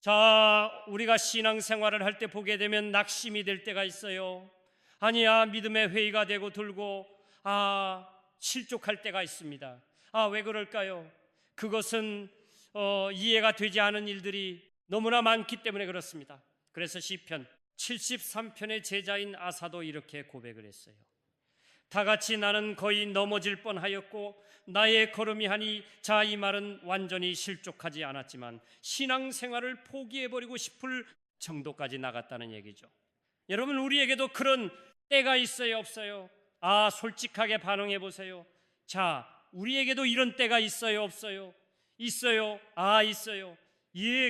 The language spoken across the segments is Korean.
자, 우리가 신앙생활을 할 때 보게 되면 낙심이 될 때가 있어요. 아니야, 믿음의 회의가 되고 들고 실족할 때가 있습니다. 왜 그럴까요? 그것은 이해가 되지 않은 일들이 너무나 많기 때문에 그렇습니다. 그래서 시편 73편의 제자인 아사도 이렇게 고백을 했어요. 다 같이 나는 거의 넘어질 뻔하였고 나의 걸음이 하니, 자, 이 말은 완전히 실족하지 않았지만 신앙생활을 포기해버리고 싶을 정도까지 나갔다는 얘기죠. 여러분, 우리에게도 그런 때가 있어요, 없어요? 솔직하게 반응해 보세요. 자, 우리에게도 이런 때가 있어요, 없어요? 있어요. 있어요.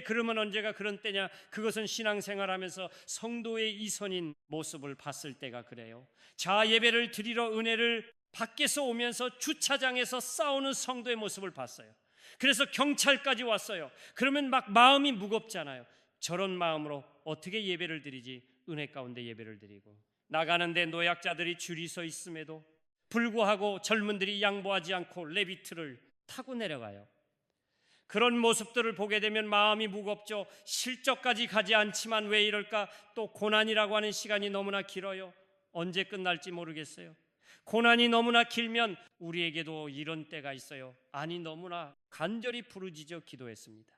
그러면 언제가 그런 때냐? 그것은 신앙생활하면서 성도의 이선인 모습을 봤을 때가 그래요. 자, 예배를 드리러 은혜를 밖에서 오면서 주차장에서 싸우는 성도의 모습을 봤어요. 그래서 경찰까지 왔어요. 그러면 막 마음이 무겁잖아요. 저런 마음으로 어떻게 예배를 드리지? 은혜 가운데 예배를 드리고 나가는데 노약자들이 줄이 서 있음에도 불구하고 젊은들이 양보하지 않고 레비트를 타고 내려가요. 그런 모습들을 보게 되면 마음이 무겁죠. 실적까지 가지 않지만 왜 이럴까? 또 고난이라고 하는 시간이 너무나 길어요. 언제 끝날지 모르겠어요. 고난이 너무나 길면 우리에게도 이런 때가 있어요. 너무나 간절히 부르짖어 기도했습니다.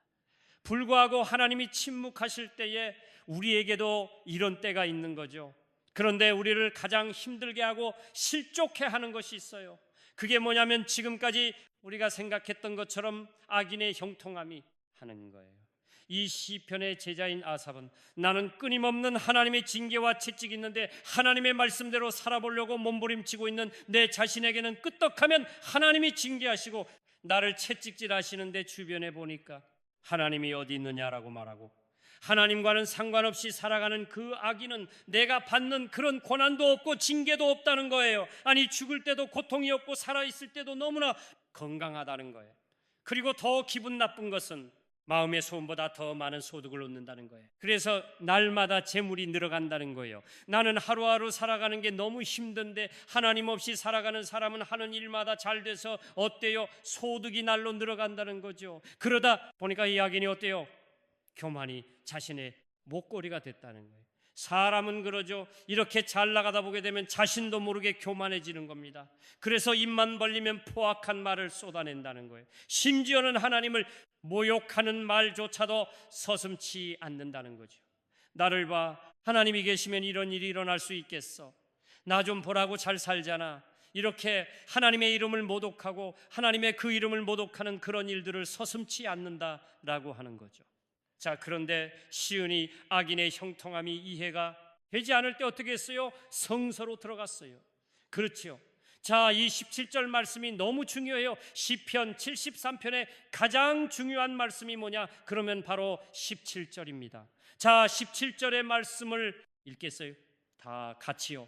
불구하고 하나님이 침묵하실 때에 우리에게도 이런 때가 있는 거죠. 그런데 우리를 가장 힘들게 하고 실족해 하는 것이 있어요. 그게 뭐냐면 지금까지 우리가 생각했던 것처럼 악인의 형통함이 하는 거예요. 이 시편의 제자인 아삽은 나는 끊임없는 하나님의 징계와 채찍이 있는데 하나님의 말씀대로 살아보려고 몸부림치고 있는 내 자신에게는 끄떡하면 하나님이 징계하시고 나를 채찍질하시는데 주변에 보니까 하나님이 어디 있느냐라고 말하고 하나님과는 상관없이 살아가는 그 악인은 내가 받는 그런 고난도 없고 징계도 없다는 거예요. 죽을 때도 고통이 없고 살아있을 때도 너무나 건강하다는 거예요. 그리고 더 기분 나쁜 것은 마음의 소원보다 더 많은 소득을 얻는다는 거예요. 그래서 날마다 재물이 늘어간다는 거예요. 나는 하루하루 살아가는 게 너무 힘든데 하나님 없이 살아가는 사람은 하는 일마다 잘 돼서 어때요? 소득이 날로 늘어간다는 거죠. 그러다 보니까 이 악인이 어때요? 교만이 자신의 목걸이가 됐다는 거예요. 사람은 그러죠. 이렇게 잘 나가다 보게 되면 자신도 모르게 교만해지는 겁니다. 그래서 입만 벌리면 포악한 말을 쏟아낸다는 거예요. 심지어는 하나님을 모욕하는 말조차도 서슴지 않는다는 거죠. 나를 봐, 하나님이 계시면 이런 일이 일어날 수 있겠어? 나 좀 보라고 잘 살잖아. 이렇게 하나님의 이름을 모독하고 하나님의 그 이름을 모독하는 그런 일들을 서슴지 않는다라고 하는 거죠. 자, 그런데 시은이 악인의 형통함이 이해가 되지 않을 때 어떻게 했어요? 성소로 들어갔어요. 그렇죠. 자, 이 17절 말씀이 너무 중요해요. 시편 73편의 가장 중요한 말씀이 뭐냐? 그러면 바로 17절입니다. 자, 17절의 말씀을 읽겠어요. 다 같이요.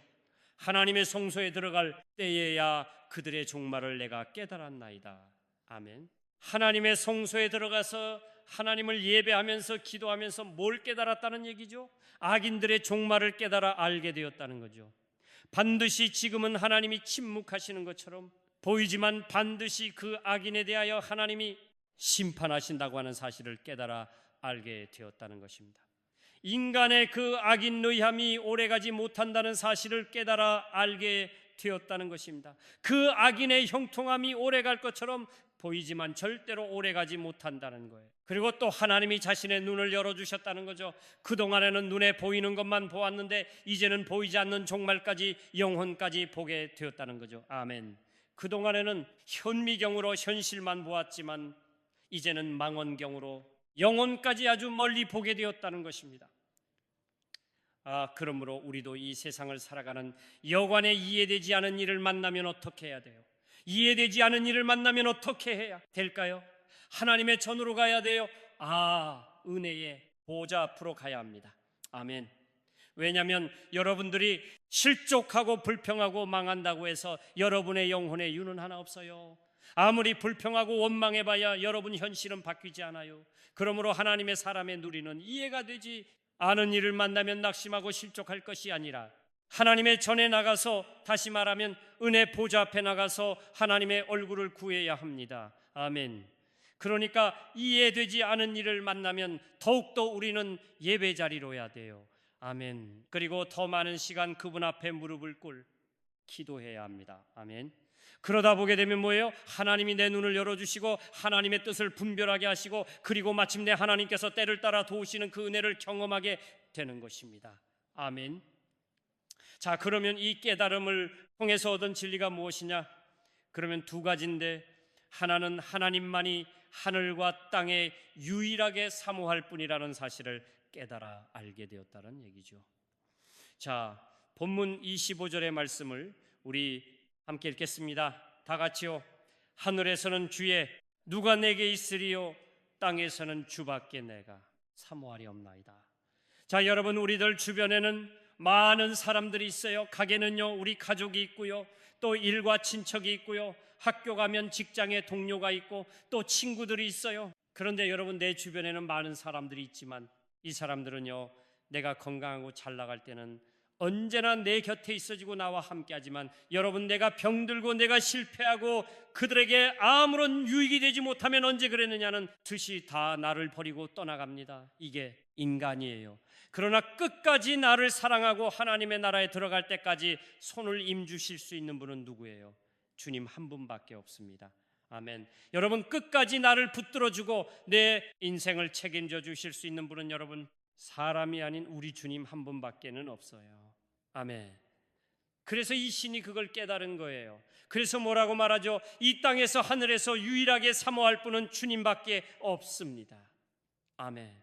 하나님의 성소에 들어갈 때에야 그들의 종말을 내가 깨달았나이다. 아멘. 하나님의 성소에 들어가서 하나님을 예배하면서 기도하면서 뭘 깨달았다는 얘기죠? 악인들의 종말을 깨달아 알게 되었다는 거죠. 반드시 지금은 하나님이 침묵하시는 것처럼 보이지만 반드시 그 악인에 대하여 하나님이 심판하신다고 하는 사실을 깨달아 알게 되었다는 것입니다. 인간의 그 악인 의함이 오래가지 못한다는 사실을 깨달아 알게 되었다는 것입니다. 그 악인의 형통함이 오래갈 것처럼 보이지만 절대로 오래가지 못한다는 거예요. 그리고 또 하나님이 자신의 눈을 열어주셨다는 거죠. 그동안에는 눈에 보이는 것만 보았는데 이제는 보이지 않는 종말까지, 영혼까지 보게 되었다는 거죠. 아멘. 그동안에는 현미경으로 현실만 보았지만 이제는 망원경으로 영혼까지 아주 멀리 보게 되었다는 것입니다. 그러므로 우리도 이 세상을 살아가는 여관에 이해되지 않은 일을 만나면 어떻게 해야 돼요? 이해되지 않은 일을 만나면 어떻게 해야 될까요? 하나님의 전으로 가야 돼요. 은혜의 보좌 앞으로 가야 합니다. 아멘. 왜냐하면 여러분들이 실족하고 불평하고 망한다고 해서 여러분의 영혼에 유는 하나 없어요. 아무리 불평하고 원망해봐야 여러분 현실은 바뀌지 않아요. 그러므로 하나님의 사람의 누리는 이해가 되지 않은 일을 만나면 낙심하고 실족할 것이 아니라 하나님의 전에 나가서, 다시 말하면 은혜 보좌 앞에 나가서 하나님의 얼굴을 구해야 합니다. 아멘. 그러니까 이해되지 않은 일을 만나면 더욱더 우리는 예배 자리로 해야 돼요. 아멘. 그리고 더 많은 시간 그분 앞에 무릎을 꿇 기도해야 합니다. 아멘. 그러다 보게 되면 뭐예요? 하나님이 내 눈을 열어주시고 하나님의 뜻을 분별하게 하시고 그리고 마침내 하나님께서 때를 따라 도우시는 그 은혜를 경험하게 되는 것입니다. 아멘. 자, 그러면 이 깨달음을 통해서 얻은 진리가 무엇이냐? 그러면 두 가지인데, 하나는 하나님만이 하늘과 땅에 유일하게 사모할 뿐이라는 사실을 깨달아 알게 되었다는 얘기죠. 자, 본문 25절의 말씀을 우리 함께 읽겠습니다. 다 같이요. 하늘에서는 주의 누가 내게 있으리요, 땅에서는 주밖에 내가 사모하리옵나이다. 자, 여러분, 우리들 주변에는 많은 사람들이 있어요. 가게는요, 우리 가족이 있고요, 또 일과 친척이 있고요, 학교 가면 직장에 동료가 있고 또 친구들이 있어요. 그런데 여러분, 내 주변에는 많은 사람들이 있지만 이 사람들은요, 내가 건강하고 잘 나갈 때는 언제나 내 곁에 있어주고 나와 함께하지만, 여러분, 내가 병들고 내가 실패하고 그들에게 아무런 유익이 되지 못하면 언제 그랬느냐는 듯이 다 나를 버리고 떠나갑니다. 이게 인간이에요. 그러나 끝까지 나를 사랑하고 하나님의 나라에 들어갈 때까지 손을 임주실 수 있는 분은 누구예요? 주님 한 분밖에 없습니다. 아멘. 여러분, 끝까지 나를 붙들어주고 내 인생을 책임져 주실 수 있는 분은 여러분, 사람이 아닌 우리 주님 한 분밖에는 없어요. 아멘. 그래서 이 신이 그걸 깨달은 거예요. 그래서 뭐라고 말하죠? 이 땅에서 하늘에서 유일하게 사모할 분은 주님밖에 없습니다. 아멘.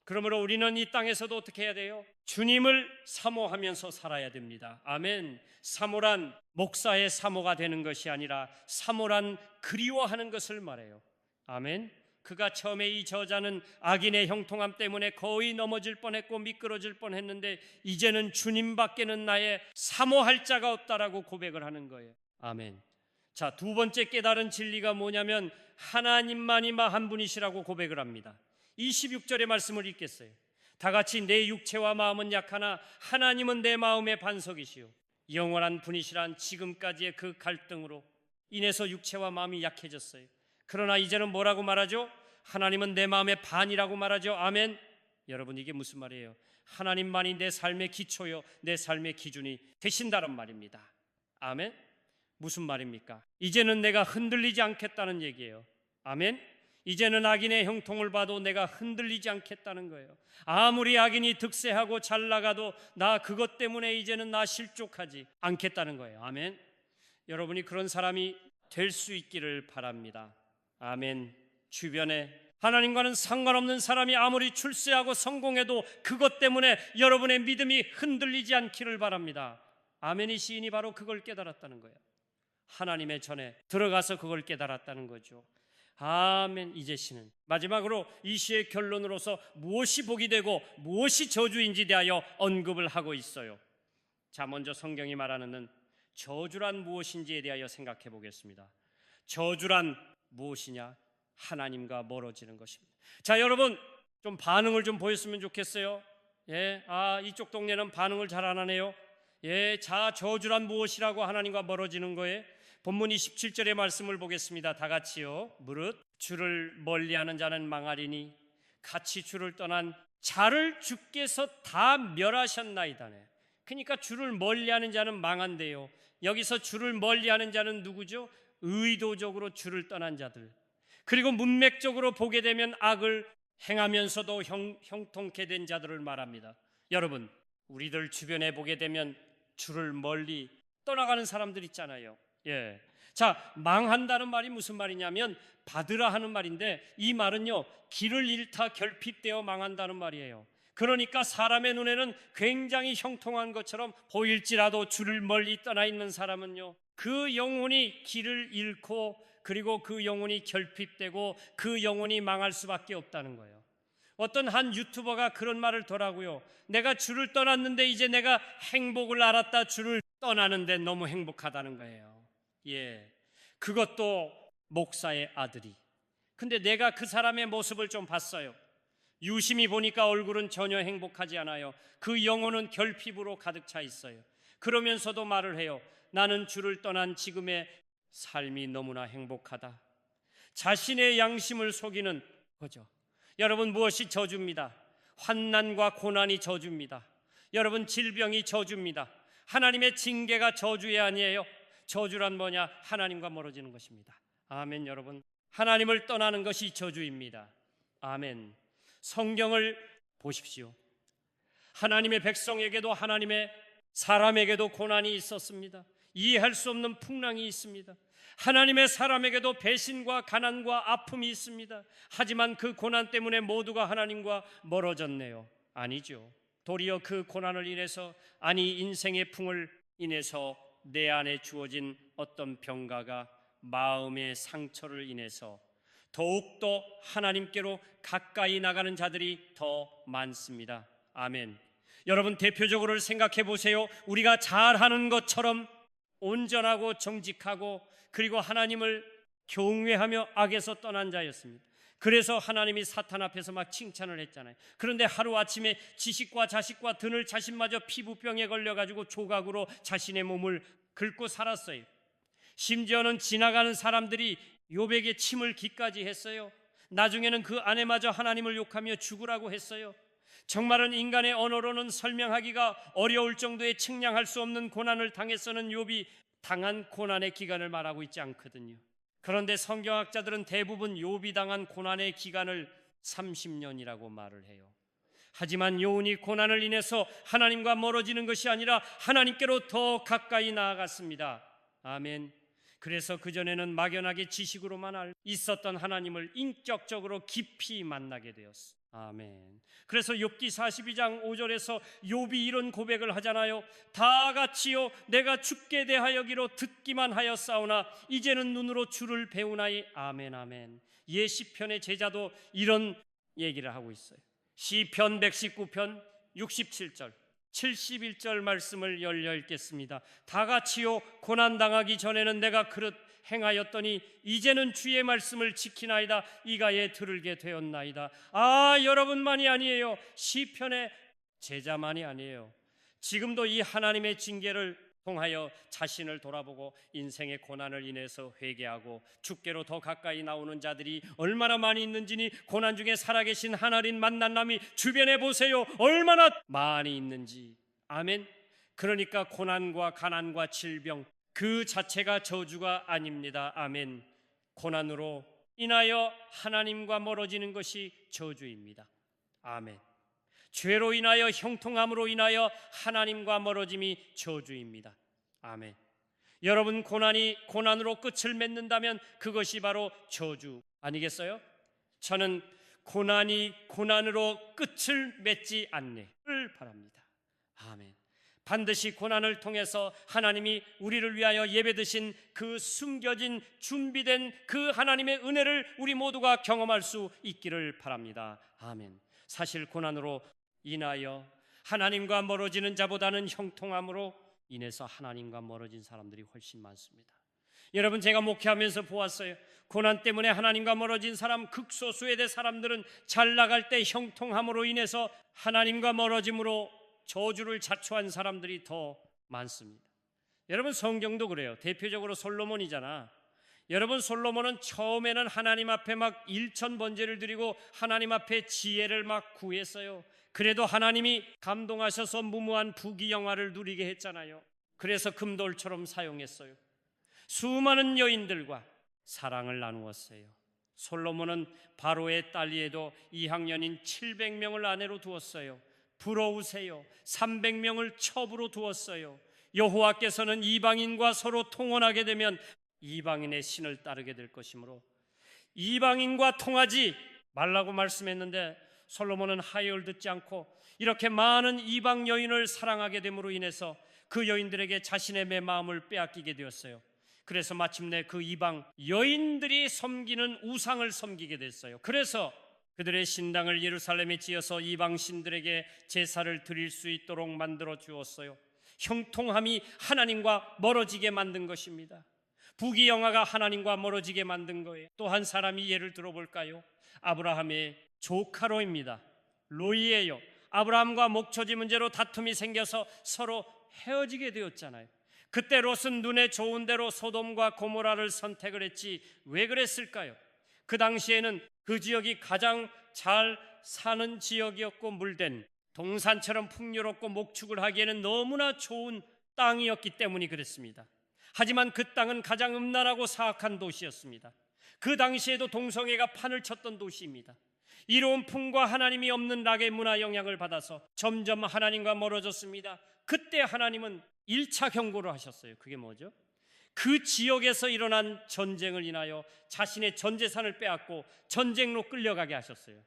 그러므로 우리는 이 땅에서도 어떻게 해야 돼요? 주님을 사모하면서 살아야 됩니다. 아멘. 사모란 목사의 사모가 되는 것이 아니라 사모란 그리워하는 것을 말해요. 아멘. 그가 처음에 이 저자는 악인의 형통함 때문에 거의 넘어질 뻔했고 미끄러질 뻔했는데 이제는 주님밖에는 나의 사모할 자가 없다라고 고백을 하는 거예요. 아멘. 자, 두 번째 깨달은 진리가 뭐냐면 하나님만이 한 분이시라고 고백을 합니다. 26절의 말씀을 읽겠어요. 다 같이 내 육체와 마음은 약하나 하나님은 내 마음의 반석이시요 영원한 분이시란 지금까지의 그 갈등으로 인해서 육체와 마음이 약해졌어요. 그러나 이제는 뭐라고 말하죠? 하나님은 내 마음의 반이라고 말하죠. 아멘. 여러분, 이게 무슨 말이에요? 하나님만이 내 삶의 기초요, 내 삶의 기준이 되신다는 말입니다. 아멘. 무슨 말입니까? 이제는 내가 흔들리지 않겠다는 얘기예요. 아멘. 이제는 악인의 형통을 봐도 내가 흔들리지 않겠다는 거예요. 아무리 악인이 득세하고 잘 나가도 나 그것 때문에 이제는 나 실족하지 않겠다는 거예요. 아멘. 여러분이 그런 사람이 될 수 있기를 바랍니다. 아멘. 주변에 하나님과는 상관없는 사람이 아무리 출세하고 성공해도 그것 때문에 여러분의 믿음이 흔들리지 않기를 바랍니다. 아멘의 시인이 바로 그걸 깨달았다는 거예요. 하나님의 전에 들어가서 그걸 깨달았다는 거죠. 아멘. 이제 시는 마지막으로 이 시의 결론으로서 무엇이 복이 되고 무엇이 저주인지 대하여 언급을 하고 있어요. 자, 먼저 성경이 말하는 저주란 무엇인지에 대하여 생각해 보겠습니다. 저주란 무엇이냐? 하나님과 멀어지는 것입니다. 자, 여러분, 좀 반응을 좀 보였으면 좋겠어요. 예, 이쪽 동네는 반응을 잘 안 하네요. 예, 자, 저주란 무엇이라고 하나님과 멀어지는 거예요? 본문 27절의 말씀을 보겠습니다. 다 같이요. 무릇 주를 멀리하는 자는 망하리니 같이 주를 떠난 자를 주께서 다 멸하셨나이다네. 그러니까 주를 멀리하는 자는 망한대요. 여기서 주를 멀리하는 자는 누구죠? 의도적으로 주를 떠난 자들, 그리고 문맥적으로 보게 되면 악을 행하면서도 형통케 된 자들을 말합니다. 여러분, 우리들 주변에 보게 되면 주를 멀리 떠나가는 사람들 있잖아요. 예. 자, 망한다는 말이 무슨 말이냐면 받으라 하는 말인데, 이 말은요, 길을 잃다 결핍되어 망한다는 말이에요. 그러니까 사람의 눈에는 굉장히 형통한 것처럼 보일지라도 주를 멀리 떠나 있는 사람은요, 그 영혼이 길을 잃고 그리고 그 영혼이 결핍되고 그 영혼이 망할 수밖에 없다는 거예요. 어떤 한 유튜버가 그런 말을 더라고요. 내가 주를 떠났는데 이제 내가 행복을 알았다. 주를 떠나는데 너무 행복하다는 거예요. 예, 그것도 목사의 아들이. 근데 내가 그 사람의 모습을 좀 봤어요. 유심히 보니까 얼굴은 전혀 행복하지 않아요. 그 영혼은 결핍으로 가득 차 있어요. 그러면서도 말을 해요. 나는 주를 떠난 지금의 삶이 너무나 행복하다. 자신의 양심을 속이는 거죠. 여러분, 무엇이 저주입니다? 환난과 고난이 저주입니다. 여러분, 질병이 저주입니다. 하나님의 징계가 저주의 아니에요. 저주란 뭐냐? 하나님과 멀어지는 것입니다. 아멘. 여러분, 하나님을 떠나는 것이 저주입니다. 아멘. 성경을 보십시오. 하나님의 백성에게도 하나님의 사람에게도 고난이 있었습니다. 이해할 수 없는 풍랑이 있습니다. 하나님의 사람에게도 배신과 가난과 아픔이 있습니다. 하지만 그 고난 때문에 모두가 하나님과 멀어졌네요. 아니죠. 도리어 그 고난을 인해서, 아니 인생의 풍을 인해서 내 안에 주어진 어떤 병가가 마음의 상처를 인해서 더욱더 하나님께로 가까이 나가는 자들이 더 많습니다. 아멘. 여러분, 대표적으로 생각해 보세요. 우리가 잘하는 것처럼 온전하고 정직하고 그리고 하나님을 경외하며 악에서 떠난 자였습니다. 그래서 하나님이 사탄 앞에서 막 칭찬을 했잖아요. 그런데 하루아침에 지식과 자식과 드늘 자신마저 피부병에 걸려가지고 조각으로 자신의 몸을 긁고 살았어요. 심지어는 지나가는 사람들이 욥에게 침을 기까지 했어요. 나중에는 그 아내마저 하나님을 욕하며 죽으라고 했어요. 정말은 인간의 언어로는 설명하기가 어려울 정도의 측량할 수 없는 고난을 당했서는 욥이 당한 고난의 기간을 말하고 있지 않거든요. 그런데 성경학자들은 대부분 욥이 당한 고난의 기간을 30년이라고 말을 해요. 하지만 욥이 고난을 인해서 하나님과 멀어지는 것이 아니라 하나님께로 더 가까이 나아갔습니다. 아멘. 그래서 그전에는 막연하게 지식으로만 있었던 하나님을 인격적으로 깊이 만나게 되었어요. 아멘. 그래서 욥기 42장 5절에서 욥이 이런 고백을 하잖아요. 다 같이요 내가 주께 대하여기로 듣기만 하였사오나 이제는 눈으로 주를 배우나이. 아멘 아멘. 예 시편의 제자도 이런 얘기를 하고 있어요. 시편 119편 67절 71절 말씀을 열려 읽겠습니다. 다 같이요 고난당하기 전에는 내가 그릇 행하였더니 이제는 주의 말씀을 지키나이다. 이가에 들을게 되었나이다. 아, 여러분만이 아니에요. 시편의 제자만이 아니에요. 지금도 이 하나님의 징계를 통하여 자신을 돌아보고 인생의 고난을 인해서 회개하고 주께로 더 가까이 나오는 자들이 얼마나 많이 있는지니 고난 중에 살아계신 하나님 만난남이 주변에 보세요. 얼마나 많이 있는지. 아멘. 그러니까 고난과 가난과 질병 그 자체가 저주가 아닙니다. 아멘. 고난으로 인하여 하나님과 멀어지는 것이 저주입니다. 아멘. 죄로 인하여 형통함으로 인하여 하나님과 멀어짐이 저주입니다. 아멘. 여러분, 고난이 고난으로 끝을 맺는다면 그것이 바로 저주 아니겠어요? 저는 고난이 고난으로 끝을 맺지 않기를 바랍니다. 아멘. 반드시 고난을 통해서 하나님이 우리를 위하여 예배드신 그 숨겨진 준비된 그 하나님의 은혜를 우리 모두가 경험할 수 있기를 바랍니다. 아멘. 사실 고난으로 인하여 하나님과 멀어지는 자보다는 형통함으로 인해서 하나님과 멀어진 사람들이 훨씬 많습니다. 여러분, 제가 목회하면서 보았어요. 고난 때문에 하나님과 멀어진 사람 극소수에 대해 사람들은 잘 나갈 때 형통함으로 인해서 하나님과 멀어짐으로 저주를 자초한 사람들이 더 많습니다. 여러분, 성경도 그래요. 대표적으로 솔로몬이잖아. 여러분, 솔로몬은 처음에는 하나님 앞에 막 일천번제를 드리고 하나님 앞에 지혜를 막 구했어요. 그래도 하나님이 감동하셔서 무모한 부귀영화를 누리게 했잖아요. 그래서 금돌처럼 사용했어요. 수많은 여인들과 사랑을 나누었어요. 솔로몬은 바로의 딸리에도 이학년인 700명을 아내로 두었어요. 부러우세요. 300명을 첩으로 두었어요. 여호와께서는 이방인과 서로 통혼하게 되면 이방인의 신을 따르게 될 것이므로 이방인과 통하지 말라고 말씀했는데 솔로몬은 하여를 듣지 않고 이렇게 많은 이방 여인을 사랑하게 됨으로 인해서 그 여인들에게 자신의 내 마음을 빼앗기게 되었어요. 그래서 마침내 그 이방 여인들이 섬기는 우상을 섬기게 됐어요. 그래서 그들의 신당을 예루살렘에 지어서 이방 신들에게 제사를 드릴 수 있도록 만들어 주었어요. 형통함이 하나님과 멀어지게 만든 것입니다. 부귀영화가 하나님과 멀어지게 만든 거예요. 또 한 사람이 예를 들어볼까요? 아브라함의 조카로입니다. 로이예요. 아브라함과 목초지 문제로 다툼이 생겨서 서로 헤어지게 되었잖아요. 그때 롯은 눈에 좋은 대로 소돔과 고모라를 선택을 했지 왜 그랬을까요? 그 당시에는 그 지역이 가장 잘 사는 지역이었고 물된 동산처럼 풍요롭고 목축을 하기에는 너무나 좋은 땅이었기 때문이 그랬습니다. 하지만 그 땅은 가장 음란하고 사악한 도시였습니다. 그 당시에도 동성애가 판을 쳤던 도시입니다. 이로운 풍과 하나님이 없는 락의 문화 영향을 받아서 점점 하나님과 멀어졌습니다. 그때 하나님은 1차 경고를 하셨어요. 그게 뭐죠? 그 지역에서 일어난 전쟁을 인하여 자신의 전 재산을 빼앗고 전쟁로 끌려가게 하셨어요.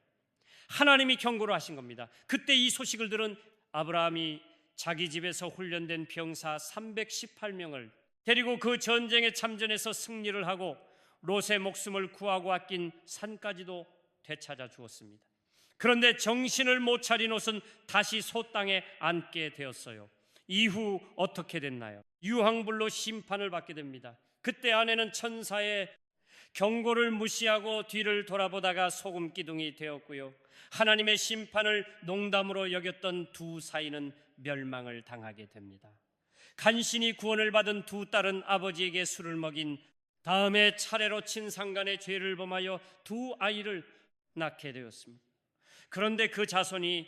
하나님이 경고를 하신 겁니다. 그때 이 소식을 들은 아브라함이 자기 집에서 훈련된 병사 318명을 데리고 그 전쟁에 참전해서 승리를 하고 롯의 목숨을 구하고 아낀 산까지도 되찾아 주었습니다. 그런데 정신을 못 차린 롯은 다시 소 땅에 앉게 되었어요. 이후 어떻게 됐나요? 유황불로 심판을 받게 됩니다. 그때 아내는 천사의 경고를 무시하고 뒤를 돌아보다가 소금 기둥이 되었고요. 하나님의 심판을 농담으로 여겼던 두 사이는 멸망을 당하게 됩니다. 간신히 구원을 받은 두 딸은 아버지에게 술을 먹인 다음에 차례로 친상간의 죄를 범하여 두 아이를 낳게 되었습니다. 그런데 그 자손이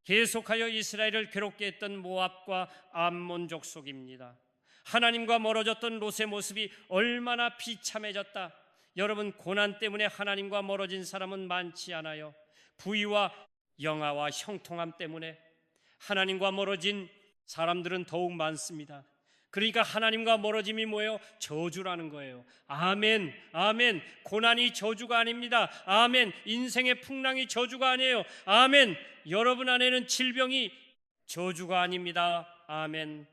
계속하여 이스라엘을 괴롭게 했던 모압과 암몬 족속입니다. 하나님과 멀어졌던 롯의 모습이 얼마나 비참해졌다. 여러분, 고난 때문에 하나님과 멀어진 사람은 많지 않아요. 부위와 영화와 형통함 때문에 하나님과 멀어진 사람들은 더욱 많습니다. 그러니까 하나님과 멀어짐이 뭐예요? 저주라는 거예요. 아멘, 아멘. 고난이 저주가 아닙니다. 아멘. 인생의 풍랑이 저주가 아니에요. 아멘. 여러분 안에는 질병이 저주가 아닙니다. 아멘.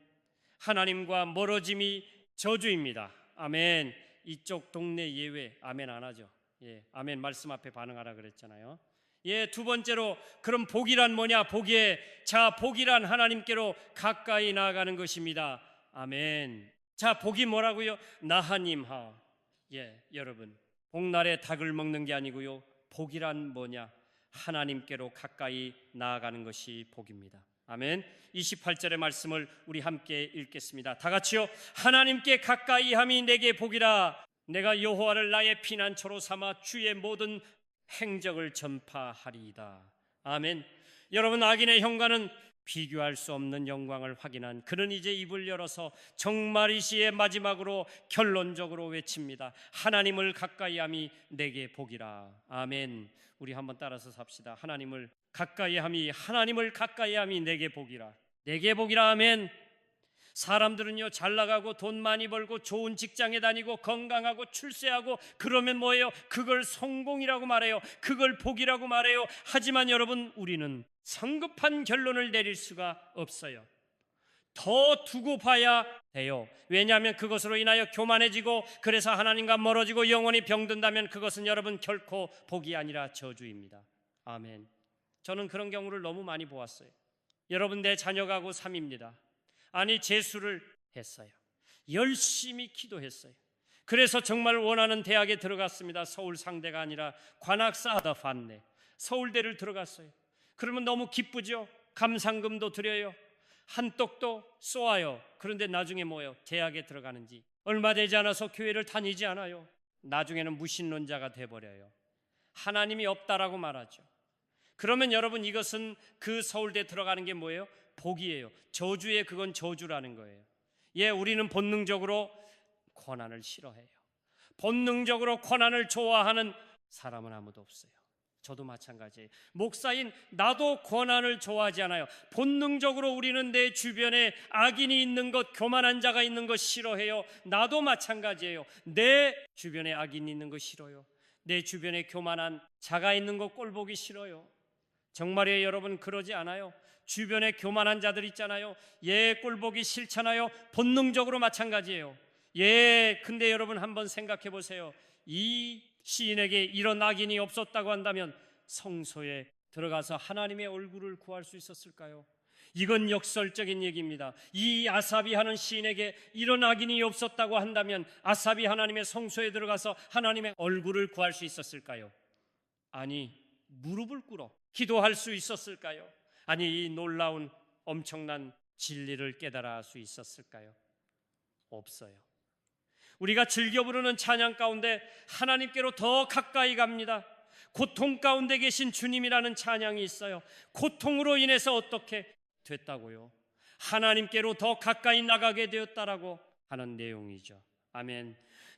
하나님과 멀어짐이 저주입니다. 아멘. 이쪽 동네 예외 아멘 안 하죠. 예, 아멘 말씀 앞에 반응하라 그랬잖아요. 예, 두 번째로 그럼 복이란 뭐냐? 복이란 하나님께로 가까이 나아가는 것입니다. 아멘. 자, 복이 뭐라고요? 나하님하. 예, 여러분, 복날에 닭을 먹는 게 아니고요. 복이란 뭐냐? 하나님께로 가까이 나아가는 것이 복입니다. 아멘. 28절의 말씀을 우리 함께 읽겠습니다. 다 같이요. 하나님께 가까이 함이 내게 복이라. 내가 여호와를 나의 피난처로 삼아 주의 모든 행적을 전파하리이다. 아멘. 여러분, 악인의 현관은 비교할 수 없는 영광을 확인한 그는 이제 입을 열어서 정말 이 시의 마지막으로 결론적으로 외칩니다. 하나님을 가까이함이 내게 복이라. 아멘. 우리 한번 따라서 삽시다. 하나님을 가까이함이 내게 복이라. 내게 복이라. 아멘. 사람들은요, 잘 나가고 돈 많이 벌고 좋은 직장에 다니고 건강하고 출세하고 그러면 뭐예요? 그걸 성공이라고 말해요. 그걸 복이라고 말해요. 하지만 여러분, 우리는 성급한 결론을 내릴 수가 없어요. 더 두고 봐야 돼요. 왜냐하면 그것으로 인하여 교만해지고 그래서 하나님과 멀어지고 영원히 병든다면 그것은 여러분 결코 복이 아니라 저주입니다. 아멘. 저는 그런 경우를 너무 많이 보았어요. 여러분, 내 자녀가 고3입니다. 아니, 재수를 했어요. 열심히 기도했어요. 그래서 정말 원하는 대학에 들어갔습니다. 서울 상대가 아니라 관악사하다 판네 서울대를 들어갔어요. 그러면 너무 기쁘죠. 감상금도 드려요. 한떡도 쏘아요. 그런데 나중에 뭐예요? 대학에 들어가는지 얼마 되지 않아서 교회를 다니지 않아요. 나중에는 무신론자가 돼버려요. 하나님이 없다라고 말하죠. 그러면 여러분, 이것은 그 서울대 들어가는 게 뭐예요? 복이에요. 저주에 그건 저주라는 거예요. 예, 우리는 본능적으로 고난을 싫어해요. 본능적으로 고난을 좋아하는 사람은 아무도 없어요. 저도 마찬가지예요. 목사인 나도 고난을 좋아하지 않아요. 본능적으로 우리는 내 주변에 악인이 있는 것, 교만한 자가 있는 것 싫어해요. 나도 마찬가지예요. 내 주변에 악인이 있는 것 싫어요. 내 주변에 교만한 자가 있는 것 꼴보기 싫어요. 정말이에요, 여러분. 그러지 않아요? 주변에 교만한 자들 있잖아요. 예, 꼴보기 싫잖아요. 본능적으로 마찬가지예요. 예, 근데 여러분 한번 생각해 보세요. 이 시인에게 이런 악인이 없었다고 한다면 성소에 들어가서 하나님의 얼굴을 구할 수 있었을까요? 이건 역설적인 얘기입니다. 이 아삽이 하는 시인에게 이런 악인이 없었다고 한다면 아삽이 하나님의 성소에 들어가서 하나님의 얼굴을 구할 수 있었을까요? 아니, 무릎을 꿇어 기도할 수 있었을까요? 아니, 이 놀라운 엄청난 진리를 깨달아 할 수 있었을까요? 없어요. 우리가 즐겨 부르는 찬양 가운데 하나님께로 더 가까이 갑니다. 고통 가운데 계신 주님이라는 찬양이 있어요. 고통으로 인해서 어떻게 됐다고요? 하나님께로 더 가까이 나가게 되었다라고 하는 내용이죠. 아멘.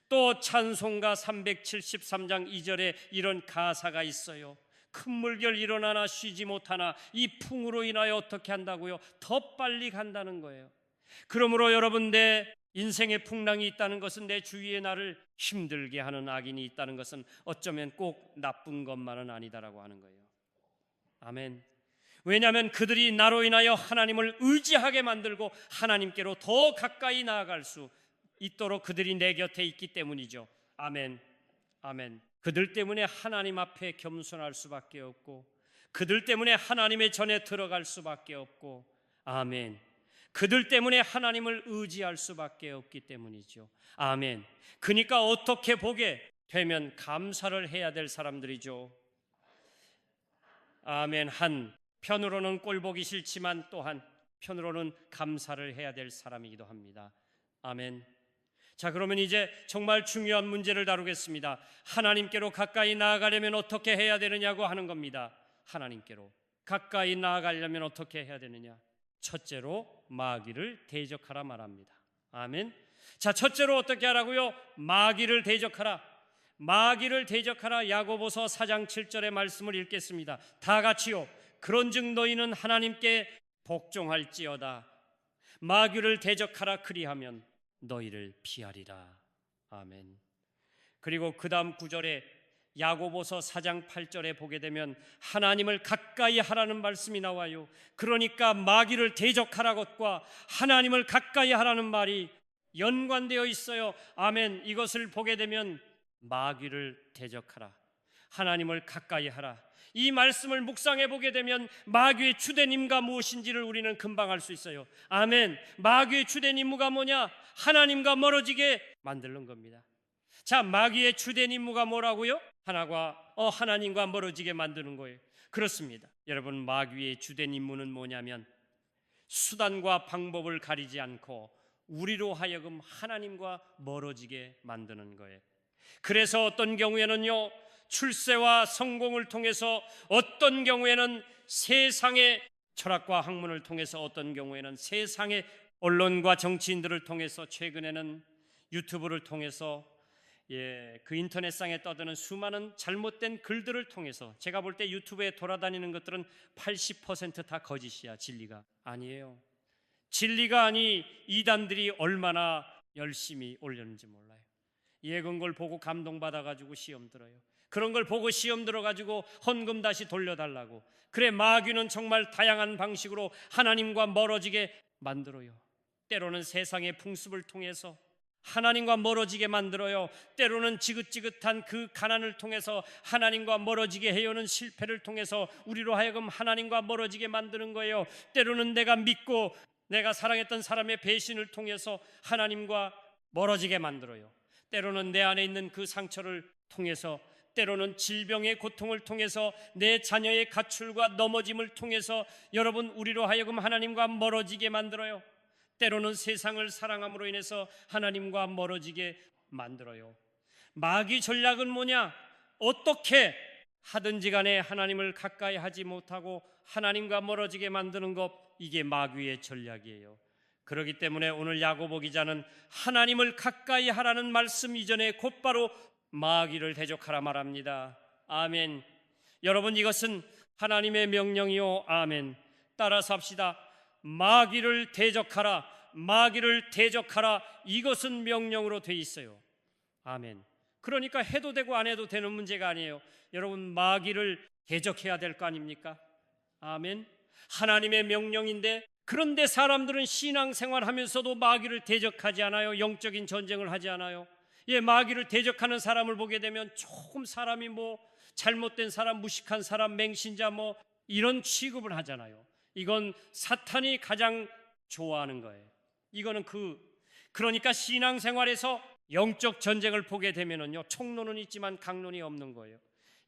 또 찬송가 373장 2절에 이런 가사가 있어요. 큰 물결 일어나나 쉬지 못하나 이 풍으로 인하여 어떻게 한다고요? 더 빨리 간다는 거예요. 그러므로 여러분, 내 인생의 풍랑이 있다는 것은, 내 주위에 나를 힘들게 하는 악인이 있다는 것은 어쩌면 꼭 나쁜 것만은 아니다라고 하는 거예요. 아멘. 왜냐하면 그들이 나로 인하여 하나님을 의지하게 만들고 하나님께로 더 가까이 나아갈 수 있도록 그들이 내 곁에 있기 때문이죠. 아멘. 아멘. 그들 때문에 하나님 앞에 겸손할 수밖에 없고, 그들 때문에 하나님의 전에 들어갈 수밖에 없고, 아멘. 그들 때문에 하나님을 의지할 수밖에 없기 때문이죠. 아멘. 그러니까 어떻게 보게 되면 감사를 해야 될 사람들이죠. 아멘. 한편으로는 꼴보기 싫지만 또 한편으로는 감사를 해야 될 사람이기도 합니다. 아멘. 자, 그러면 이제 정말 중요한 문제를 다루겠습니다. 하나님께로 가까이 나아가려면 어떻게 해야 되느냐고 하는 겁니다. 하나님께로 가까이 나아가려면 어떻게 해야 되느냐? 첫째로 마귀를 대적하라 말합니다. 아멘. 자, 첫째로 어떻게 하라고요? 마귀를 대적하라. 마귀를 대적하라. 야고보서 4장 7절의 말씀을 읽겠습니다. 다 같이요. 그런즉 너희는 하나님께 복종할지어다. 마귀를 대적하라. 그리하면 너희를 피하리라. 아멘. 그리고 그 다음 구절에 야고보서 4장 8절에 보게 되면 하나님을 가까이 하라는 말씀이 나와요. 그러니까 마귀를 대적하라 것과 하나님을 가까이 하라는 말이 연관되어 있어요. 아멘. 이것을 보게 되면 마귀를 대적하라, 하나님을 가까이 하라, 이 말씀을 묵상해 보게 되면 마귀의 주된 임무가 무엇인지를 우리는 금방 알 수 있어요. 아멘. 마귀의 주된 임무가 뭐냐? 하나님과 멀어지게 만드는 겁니다. 자, 마귀의 주된 임무가 뭐라고요? 하나님과 멀어지게 만드는 거예요. 그렇습니다. 여러분, 마귀의 주된 임무는 뭐냐면 수단과 방법을 가리지 않고 우리로 하여금 하나님과 멀어지게 만드는 거예요. 그래서 어떤 경우에는요, 출세와 성공을 통해서, 어떤 경우에는 세상의 철학과 학문을 통해서, 어떤 경우에는 세상의 언론과 정치인들을 통해서, 최근에는 유튜브를 통해서, 그 인터넷상에 떠드는 수많은 잘못된 글들을 통해서, 제가 볼 때 유튜브에 돌아다니는 것들은 80% 다 거짓이야. 진리가 아니에요. 진리가 아니 이단들이 얼마나 열심히 올렸는지 몰라요. 예근 걸 보고 감동받아가지고 시험 들어요. 그런 걸 보고 시험 들어가지고 헌금 다시 돌려달라고. 그래, 마귀는 정말 다양한 방식으로 하나님과 멀어지게 만들어요. 때로는 세상의 풍습을 통해서 하나님과 멀어지게 만들어요. 때로는 지긋지긋한 그 가난을 통해서 하나님과 멀어지게 해오는 실패를 통해서 우리로 하여금 하나님과 멀어지게 만드는 거예요. 때로는 내가 믿고 내가 사랑했던 사람의 배신을 통해서 하나님과 멀어지게 만들어요. 때로는 내 안에 있는 그 상처를 통해서, 때로는 질병의 고통을 통해서, 내 자녀의 가출과 넘어짐을 통해서 여러분, 우리로 하여금 하나님과 멀어지게 만들어요. 때로는 세상을 사랑함으로 인해서 하나님과 멀어지게 만들어요. 마귀 전략은 뭐냐? 어떻게 하든지 간에 하나님을 가까이 하지 못하고 하나님과 멀어지게 만드는 것, 이게 마귀의 전략이에요. 그렇기 때문에 오늘 야고보 기자는 하나님을 가까이 하라는 말씀 이전에 곧바로 마귀를 대적하라 말합니다. 아멘. 여러분, 이것은 하나님의 명령이요. 아멘. 따라서 합시다. 마귀를 대적하라, 마귀를 대적하라. 이것은 명령으로 돼 있어요. 아멘. 그러니까 해도 되고 안 해도 되는 문제가 아니에요. 여러분, 마귀를 대적해야 될 거 아닙니까? 아멘. 하나님의 명령인데, 그런데 사람들은 신앙생활 하면서도 마귀를 대적하지 않아요. 영적인 전쟁을 하지 않아요. 마귀를 대적하는 사람을 보게 되면 조금 사람이 잘못된 사람, 무식한 사람, 맹신자 이런 취급을 하잖아요. 이건 사탄이 가장 좋아하는 거예요. 이거는 그러니까 신앙생활에서 영적 전쟁을 보게 되면은요, 총론은 있지만 강론이 없는 거예요.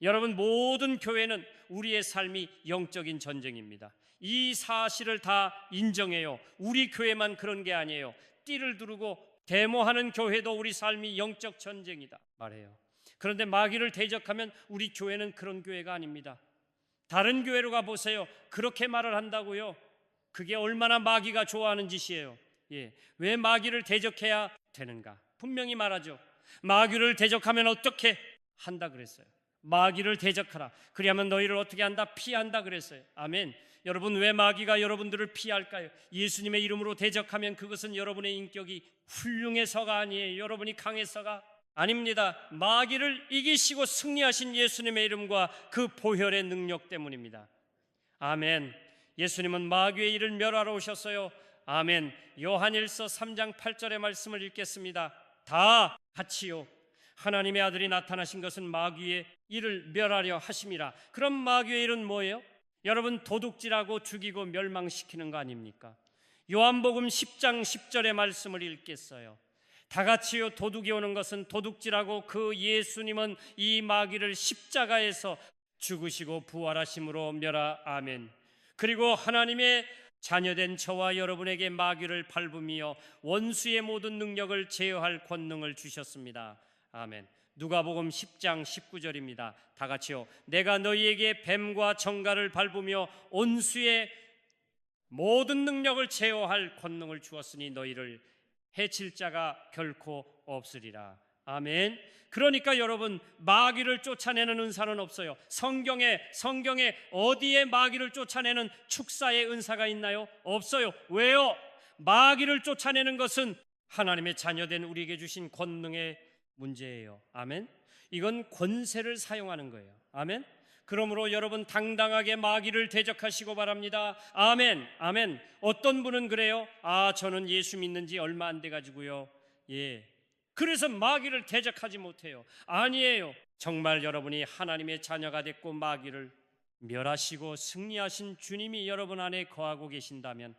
여러분, 모든 교회는 우리의 삶이 영적인 전쟁입니다. 이 사실을 다 인정해요. 우리 교회만 그런 게 아니에요. 띠를 두르고 데모하는 교회도 우리 삶이 영적 전쟁이다 말해요. 그런데 마귀를 대적하면 우리 교회는 그런 교회가 아닙니다. 다른 교회로 가보세요. 그렇게 말을 한다고요. 그게 얼마나 마귀가 좋아하는 짓이에요. 왜 마귀를 대적해야 되는가? 분명히 말하죠. 마귀를 대적하면 어떻게 한다 그랬어요. 마귀를 대적하라. 그리하면 너희를 어떻게 한다? 피한다 그랬어요. 아멘. 여러분, 왜 마귀가 여러분들을 피할까요? 예수님의 이름으로 대적하면 그것은 여러분의 인격이 훌륭해서가 아니에요. 여러분이 강해서가 아닙니다. 마귀를 이기시고 승리하신 예수님의 이름과 그 보혈의 능력 때문입니다. 아멘. 예수님은 마귀의 일을 멸하러 오셨어요. 아멘. 요한일서 3장 8절의 말씀을 읽겠습니다. 다 같이요. 하나님의 아들이 나타나신 것은 마귀의 일을 멸하려 하심이라. 그럼 마귀의 일은 뭐예요? 여러분, 도둑질하고 죽이고 멸망시키는 거 아닙니까? 요한복음 10장 10절의 말씀을 읽겠어요. 다 같이요. 도둑이 오는 것은 도둑질하고 그 예수님은 이 마귀를 십자가에서 죽으시고 부활하심으로 멸하. 아멘. 그리고 하나님의 자녀된 저와 여러분에게 마귀를 밟으며 원수의 모든 능력을 제어할 권능을 주셨습니다. 아멘. 누가복음 10장 19절입니다. 다 같이요. 내가 너희에게 뱀과 정갈을 밟으며 원수의 모든 능력을 제어할 권능을 주었으니 너희를 해칠 자가 결코 없으리라. 아멘. 그러니까 여러분, 마귀를 쫓아내는 은사는 없어요. 성경에 어디에 마귀를 쫓아내는 축사의 은사가 있나요? 없어요. 왜요? 마귀를 쫓아내는 것은 하나님의 자녀된 우리에게 주신 권능의 문제예요. 아멘. 이건 권세를 사용하는 거예요. 아멘. 그러므로 여러분, 당당하게 마귀를 대적하시고 바랍니다. 아멘. 아멘. 어떤 분은 그래요. 저는 예수 믿는 지 얼마 안 돼 가지고요. 그래서 마귀를 대적하지 못해요. 아니에요. 정말 여러분이 하나님의 자녀가 됐고 마귀를 멸하시고 승리하신 주님이 여러분 안에 거하고 계신다면,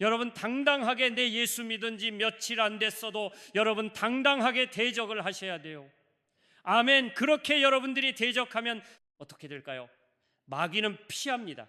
여러분 당당하게 내 예수 믿은 지 며칠 안 됐어도 여러분 당당하게 대적을 하셔야 돼요. 아멘. 그렇게 여러분들이 대적하면 어떻게 될까요? 마귀는 피합니다.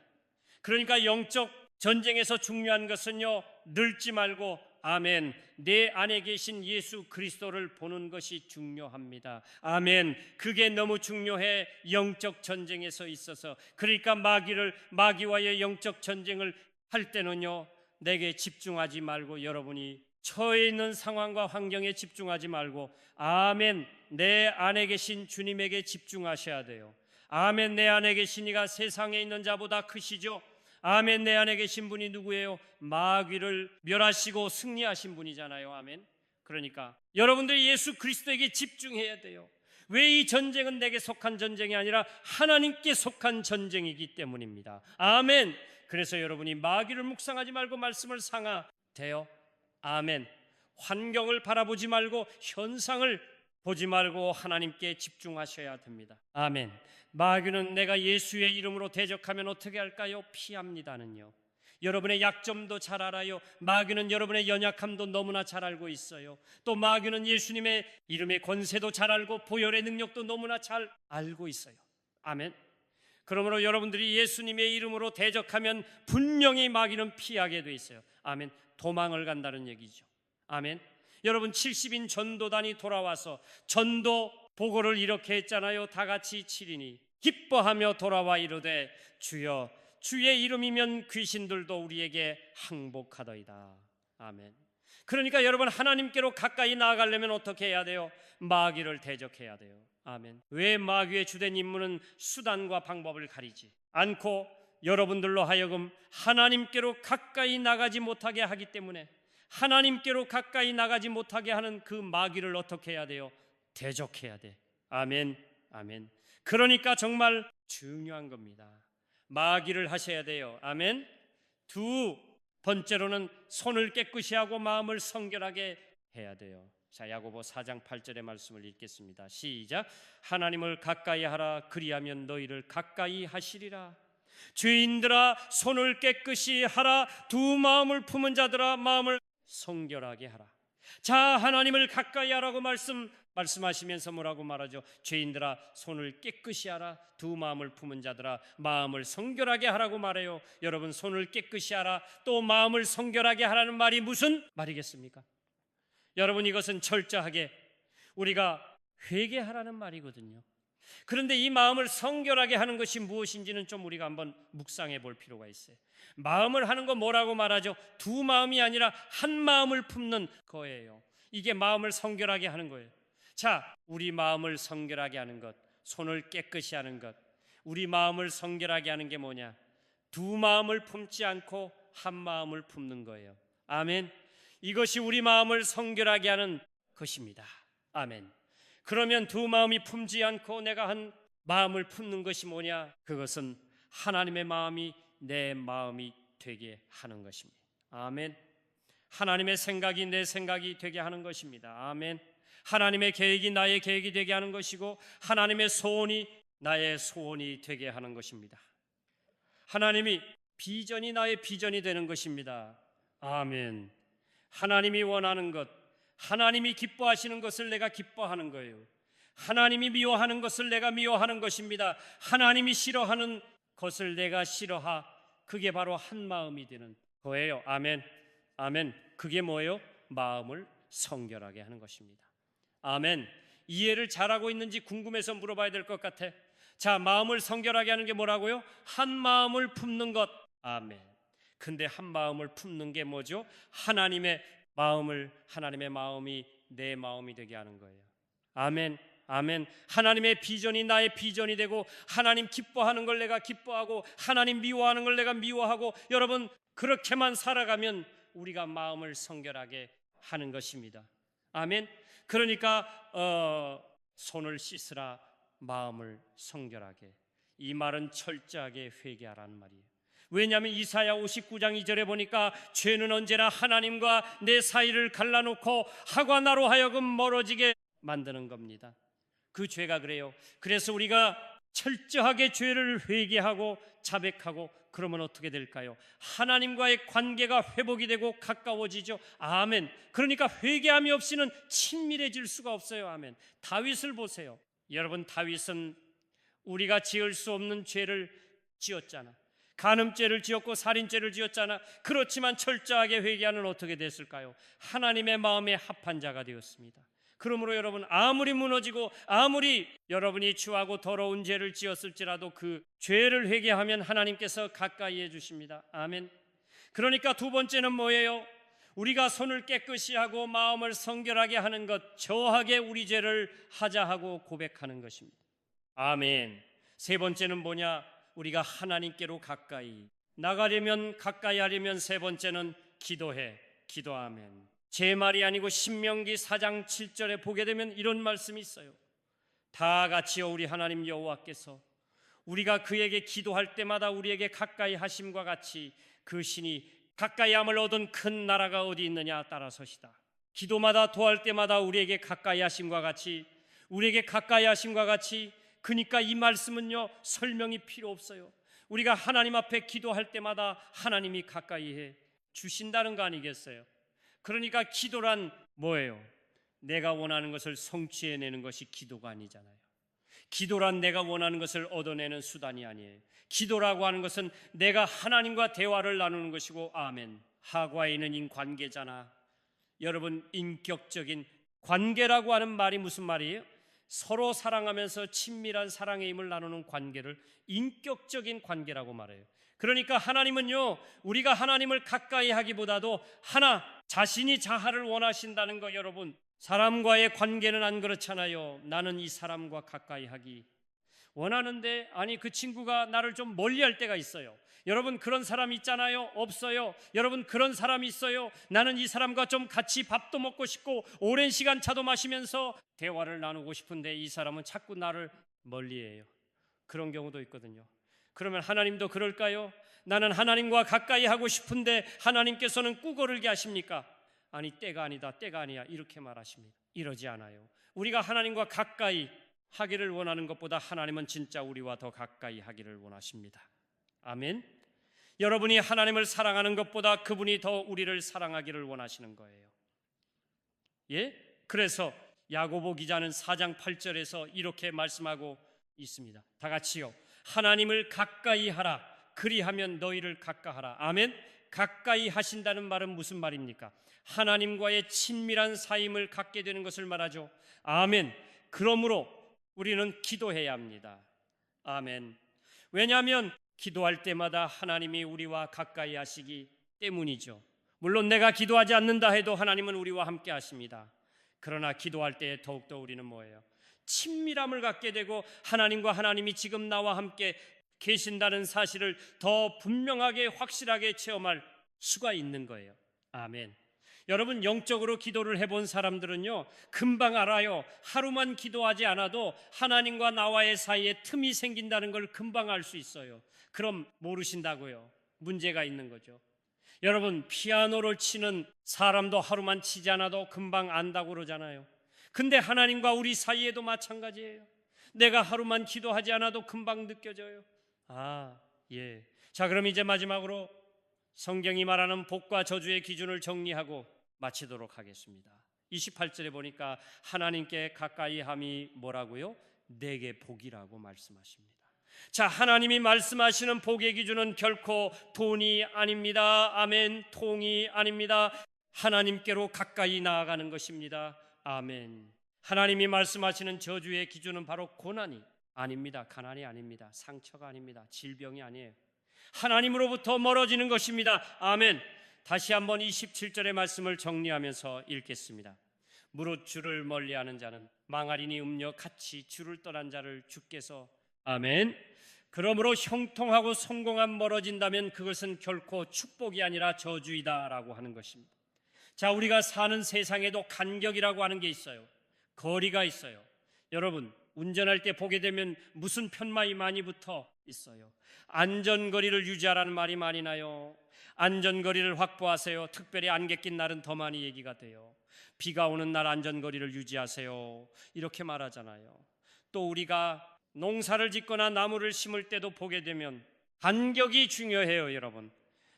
그러니까 영적 전쟁에서 중요한 것은요, 늙지 말고 아멘, 내 안에 계신 예수 그리스도를 보는 것이 중요합니다. 아멘. 그게 너무 중요해. 영적 전쟁에서 있어서. 그러니까 마귀와의 영적 전쟁을 할 때는요, 내게 집중하지 말고 여러분이 처해 있는 상황과 환경에 집중하지 말고 아멘, 내 안에 계신 주님에게 집중하셔야 돼요. 아멘. 내 안에 계신 이가 세상에 있는 자보다 크시죠. 아멘. 내 안에 계신 분이 누구예요? 마귀를 멸하시고 승리하신 분이잖아요. 아멘. 그러니까 여러분들이 예수 그리스도에게 집중해야 돼요. 왜 이 전쟁은 내게 속한 전쟁이 아니라 하나님께 속한 전쟁이기 때문입니다. 아멘. 그래서 여러분이 마귀를 묵상하지 말고 말씀을 상하되어 아멘, 환경을 바라보지 말고 현상을 보지 말고 하나님께 집중하셔야 됩니다. 아멘. 마귀는 내가 예수의 이름으로 대적하면 어떻게 할까요? 피합니다는요. 여러분의 약점도 잘 알아요. 마귀는 여러분의 연약함도 너무나 잘 알고 있어요. 또 마귀는 예수님의 이름의 권세도 잘 알고 보혈의 능력도 너무나 잘 알고 있어요. 아멘. 그러므로 여러분들이 예수님의 이름으로 대적하면 분명히 마귀는 피하게 돼 있어요. 아멘. 도망을 간다는 얘기죠. 아멘. 여러분, 70인 전도단이 돌아와서 전도 보고를 이렇게 했잖아요. 다 같이 7인이 기뻐하며 돌아와 이르되 주여, 주의 이름이면 귀신들도 우리에게 항복하더이다. 아멘. 그러니까 여러분, 하나님께로 가까이 나아가려면 어떻게 해야 돼요? 마귀를 대적해야 돼요. 아멘. 왜 마귀의 주된 임무는 수단과 방법을 가리지 않고 여러분들로 하여금 하나님께로 가까이 나가지 못하게 하기 때문에, 하나님께로 가까이 나가지 못하게 하는 그 마귀를 어떻게 해야 돼요? 대적해야 돼. 아멘. 아멘. 그러니까 정말 중요한 겁니다. 마귀를 하셔야 돼요. 아멘. 두 번째로는 손을 깨끗이 하고 마음을 성결하게 해야 돼요. 자, 야고보 4장 8절의 말씀을 읽겠습니다. 시작. 하나님을 가까이 하라. 그리하면 너희를 가까이 하시리라. 죄인들아, 손을 깨끗이 하라. 두 마음을 품은 자들아, 마음을 성결하게 하라. 자, 하나님을 가까이 하라고 말씀하시면서 뭐라고 말하죠? 죄인들아, 손을 깨끗이 하라. 두 마음을 품은 자들아, 마음을 성결하게 하라고 말해요. 여러분, 손을 깨끗이 하라, 또 마음을 성결하게 하라는 말이 무슨 말이겠습니까? 여러분, 이것은 철저하게 우리가 회개하라는 말이거든요. 그런데 이 마음을 성결하게 하는 것이 무엇인지는 좀 우리가 한번 묵상해 볼 필요가 있어요. 마음을 하는 거 뭐라고 말하죠? 두 마음이 아니라 한 마음을 품는 거예요. 이게 마음을 성결하게 하는 거예요. 자, 우리 마음을 성결하게 하는 것, 손을 깨끗이 하는 것, 우리 마음을 성결하게 하는 게 뭐냐? 두 마음을 품지 않고 한 마음을 품는 거예요. 아멘. 이것이 우리 마음을 성결하게 하는 것입니다. 아멘. 그러면 두 마음이 품지 않고 내가 한 마음을 품는 것이 뭐냐? 그것은 하나님의 마음이 내 마음이 되게 하는 것입니다. 아멘. 하나님의 생각이 내 생각이 되게 하는 것입니다. 아멘. 하나님의 계획이 나의 계획이 되게 하는 것이고 하나님의 소원이 나의 소원이 되게 하는 것입니다. 하나님이 비전이 나의 비전이 되는 것입니다. 아멘. 하나님이 원하는 것, 하나님이 기뻐하시는 것을 내가 기뻐하는 거예요. 하나님이 미워하는 것을 내가 미워하는 것입니다. 하나님이 싫어하는 것을 내가 싫어하, 그게 바로 한 마음이 되는 거예요. 아멘. 아멘. 그게 뭐예요? 마음을 성결하게 하는 것입니다. 아멘. 이해를 잘하고 있는지 궁금해서 물어봐야 될 것 같아. 자, 마음을 성결하게 하는 게 뭐라고요? 한 마음을 품는 것. 아멘. 근데 한 마음을 품는 게 뭐죠? 하나님의 마음이 내 마음이 되게 하는 거예요. 아멘. 아멘. 하나님의 비전이 나의 비전이 되고 하나님 기뻐하는 걸 내가 기뻐하고 하나님 미워하는 걸 내가 미워하고, 여러분, 그렇게만 살아가면 우리가 마음을 성결하게 하는 것입니다. 아멘. 그러니까 손을 씻으라, 마음을 성결하게. 이 말은 철저하게 회개하라는 말이에요. 왜냐하면 이사야 59장 2절에 보니까 죄는 언제나 하나님과 내 사이를 갈라놓고 하과 나로 하여금 멀어지게 만드는 겁니다. 그 죄가 그래요. 그래서 우리가 철저하게 죄를 회개하고 자백하고 그러면 어떻게 될까요? 하나님과의 관계가 회복이 되고 가까워지죠. 아멘. 그러니까 회개함이 없이는 친밀해질 수가 없어요. 아멘. 다윗을 보세요. 여러분, 다윗은 우리가 지을 수 없는 죄를 지었잖아. 간음죄를 지었고 살인죄를 지었잖아. 그렇지만 철저하게 회개하는 어떻게 됐을까요? 하나님의 마음에 합한 자가 되었습니다. 그러므로 여러분, 아무리 무너지고 아무리 여러분이 추하고 더러운 죄를 지었을지라도 그 죄를 회개하면 하나님께서 가까이 해주십니다. 아멘. 그러니까 두 번째는 뭐예요? 우리가 손을 깨끗이 하고 마음을 성결하게 하는 것, 저하게 우리 죄를 하자하고 고백하는 것입니다. 아멘. 세 번째는 뭐냐? 우리가 하나님께로 가까이 나가려면, 가까이 하려면 세 번째는 기도해. 기도하면. 제 말이 아니고 신명기 4장 7절에 보게 되면 이런 말씀이 있어요. 다 같이요 우리 하나님 여호와께서 우리가 그에게 기도할 때마다 우리에게 가까이 하심과 같이 그 신이 가까이 함을 얻은 큰 나라가 어디 있느냐 따라서시다. 기도마다 도할 때마다 우리에게 가까이 하심과 같이, 우리에게 가까이 하심과 같이. 그러니까 이 말씀은요, 설명이 필요 없어요. 우리가 하나님 앞에 기도할 때마다 하나님이 가까이 해 주신다는 거 아니겠어요? 그러니까 기도란 뭐예요? 내가 원하는 것을 성취해내는 것이 기도가 아니잖아요. 기도란 내가 원하는 것을 얻어내는 수단이 아니에요. 기도라고 하는 것은 내가 하나님과 대화를 나누는 것이고, 아멘. 하과에는 관계잖아. 여러분, 인격적인 관계라고 하는 말이 무슨 말이에요? 서로 사랑하면서 친밀한 사랑의 힘을 나누는 관계를 인격적인 관계라고 말해요. 그러니까 하나님은요, 우리가 하나님을 가까이 하기보다도 자신이 자아를 원하신다는 거. 여러분, 사람과의 관계는 안 그렇잖아요. 나는 이 사람과 가까이 하기 원하는데, 아니 그 친구가 나를 좀 멀리할 때가 있어요. 여러분, 그런 사람 있잖아요? 없어요? 여러분, 그런 사람 있어요? 나는 이 사람과 좀 같이 밥도 먹고 싶고 오랜 시간 차도 마시면서 대화를 나누고 싶은데 이 사람은 자꾸 나를 멀리해요. 그런 경우도 있거든요. 그러면 하나님도 그럴까요? 나는 하나님과 가까이 하고 싶은데 하나님께서는 꾸거르게 하십니까? 아니, 때가 아니다, 때가 아니야, 이렇게 말하십니다. 이러지 않아요. 우리가 하나님과 가까이 하기를 원하는 것보다 하나님은 진짜 우리와 더 가까이 하기를 원하십니다. 아멘. 여러분이 하나님을 사랑하는 것보다 그분이 더 우리를 사랑하기를 원하시는 거예요. 예? 그래서 야고보 기자는 4장 8절에서 이렇게 말씀하고 있습니다. 다 같이요. 하나님을 가까이 하라. 그리하면 너희를 가까하라. 아멘. 가까이 하신다는 말은 무슨 말입니까? 하나님과의 친밀한 사귐을 갖게 되는 것을 말하죠. 아멘. 그러므로 우리는 기도해야 합니다. 아멘. 왜냐하면 기도할 때마다 하나님이 우리와 가까이 하시기 때문이죠. 물론 내가 기도하지 않는다 해도 하나님은 우리와 함께 하십니다. 그러나 기도할 때 더욱더 우리는 뭐예요? 친밀함을 갖게 되고 하나님과 하나님이 지금 나와 함께 계신다는 사실을 더 분명하게 확실하게 체험할 수가 있는 거예요. 아멘. 여러분, 영적으로 기도를 해본 사람들은요, 금방 알아요. 하루만 기도하지 않아도 하나님과 나와의 사이에 틈이 생긴다는 걸 금방 알 수 있어요. 그럼 모르신다고요? 문제가 있는 거죠. 여러분, 피아노를 치는 사람도 하루만 치지 않아도 금방 안다고 그러잖아요. 근데 하나님과 우리 사이에도 마찬가지예요. 내가 하루만 기도하지 않아도 금방 느껴져요. 예. 자, 그럼 이제 마지막으로 성경이 말하는 복과 저주의 기준을 정리하고 마치도록 하겠습니다. 28절에 보니까 하나님께 가까이 함이 뭐라고요? 내게 복이라고 말씀하십니다. 자, 하나님이 말씀하시는 복의 기준은 결코 돈이 아닙니다. 아멘. 통이 아닙니다. 하나님께로 가까이 나아가는 것입니다. 아멘. 하나님이 말씀하시는 저주의 기준은 바로 고난이 아닙니다. 가난이 아닙니다. 상처가 아닙니다. 질병이 아니에요. 하나님으로부터 멀어지는 것입니다. 아멘. 다시 한번 27절의 말씀을 정리하면서 읽겠습니다. 무릇 주를 멀리하는 자는 망하리니 음녀 같이 주를 떠난 자를 주께서 아멘. 그러므로 형통하고 성공한 멀어진다면 그것은 결코 축복이 아니라 저주이다라고 하는 것입니다. 자, 우리가 사는 세상에도 간격이라고 하는 게 있어요. 거리가 있어요. 여러분, 운전할 때 보게 되면 무슨 편말이 많이 붙어 있어요. 안전거리를 유지하라는 말이 많이 나요. 안전거리를 확보하세요. 특별히 안개 낀 날은 더 많이 얘기가 돼요. 비가 오는 날 안전거리를 유지하세요. 이렇게 말하잖아요. 또 우리가 농사를 짓거나 나무를 심을 때도 보게 되면 간격이 중요해요. 여러분,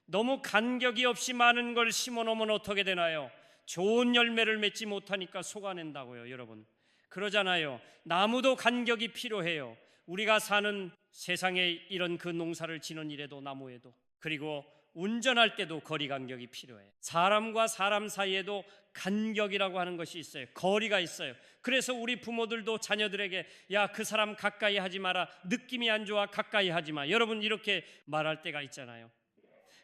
너무 간격이 없이 많은 걸 심어 놓으면 어떻게 되나요? 좋은 열매를 맺지 못하니까 속아낸다고요. 여러분, 그러잖아요. 나무도 간격이 필요해요. 우리가 사는 세상에 이런 그 농사를 지는 일에도 나무에도, 그리고 운전할 때도 거리 간격이 필요해요. 사람과 사람 사이에도 간격이라고 하는 것이 있어요. 거리가 있어요. 그래서 우리 부모들도 자녀들에게 야, 그 사람 가까이 하지 마라. 느낌이 안 좋아. 가까이 하지 마. 여러분, 이렇게 말할 때가 있잖아요.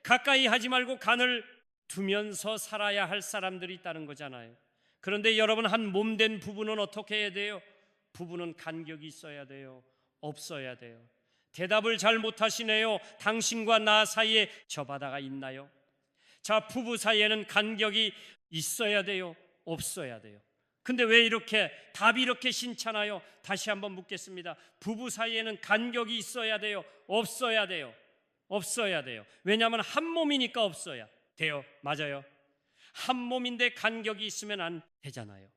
가까이 하지 말고 간을 두면서 살아야 할 사람들이 있다는 거잖아요. 그런데 여러분, 한 몸된 부부는 어떻게 해야 돼요? 부부는 간격이 있어야 돼요? 없어야 돼요? 대답을 잘 못하시네요. 당신과 나 사이에 저 바다가 있나요? 자, 부부 사이에는 간격이 있어야 돼요? 없어야 돼요? 근데 왜 이렇게 답이 이렇게 신찮아요? 다시 한번 묻겠습니다. 부부 사이에는 간격이 있어야 돼요? 없어야 돼요? 없어야 돼요. 왜냐하면 한 몸이니까 없어야 돼요. 맞아요. 한 몸인데 간격이 있으면 안 되잖아요.